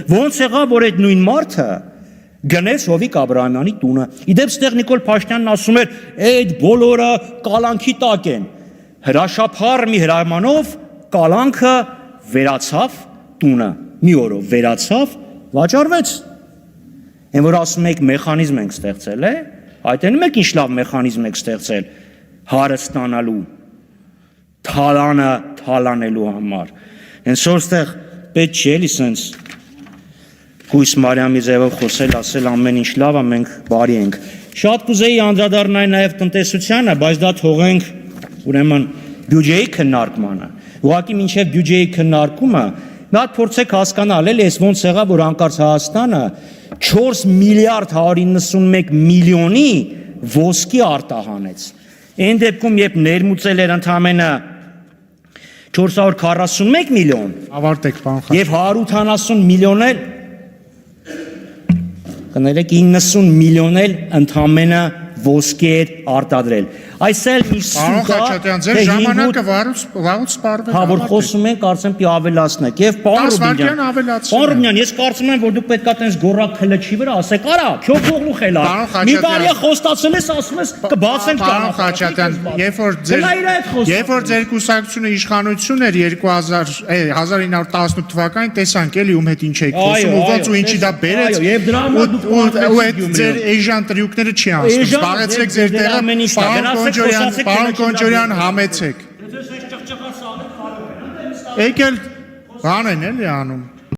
Ոնց եղավ, որ այդ նույն մարդը գնեց Հովիկ Աբրահամյանի տունը։ Իդեպ ստեղ Նիկոլ Փաշինյանն ասում էր, այդ բոլորը կալանքի տակ են։ Հրաշափառ մի հրամանով կալանքը վերացավ տունը, մի օրով վերացավ, վաճառվեց։ Այն որ ասում եք մեխանիզմ ենք ստեղծել, այդտեղում եք ինչ լավ մեխանիզմ եք ստեղծել հարը ստանալու, թալանը թալանելու համար։ Հենց որտեղ պետք չի էլի սենց Հույս Մարիամի ձևով խոսել, ասել ամեն ինչ լավ է, մենք բարի ենք։ Շատ կուզեի անդրադառնալ նաև տնտեսությանը, բայց դա թողենք ուրեմն բյուջեի քննարկմանը։ Ուղղակի մինչև բյուջեի քննարկումը մի հատ փորձեք հասկանալ, էլի էս ոնց եղավ, որ հանկարծ Հայաստանը 4 միլիարդ 191 միլիոնի ոսկի արտահանեց։ Այն դեպքում, երբ ներմուծել էր ընդամենը 441 միլիոն, ավարտեք, պարոն եւ 180 միլիոն էլ կներեք 90 միլիոն էլ ընդամենը ոսկի էր արտադրել։ Այս էլ մի Պարոն Խաչատրյան, ձեր ժամանակը վաղուց սպառվել։ Հա, որ խոսում ենք, կարծեմ պիտի ավելացնեք։ Եվ պարոն Ռուբինյան, ես կարծում եմ, որ դուք պետք է տենց գոռակ քլեչի վրա ասեք, արա, քյոփողլու խելա։ Մի տարի խոստացել ես, ասում ես կբացենք Պարոն Խաչատրյան, երբ որ ձեր կուսակցությունը իշխանություն էր 1918 թվականին, տեսանք էլի ում հետ ինչ եք խոսում, ու ոնց ու ինչի դա բերեց։ Ու այդ ձեր էժան տրյուկները չի անցնում։ Զբաղեցրեք ձեր տեղը, Պարոն Կոնջորյան, համեցեք։ Եկել բան են էլի անում։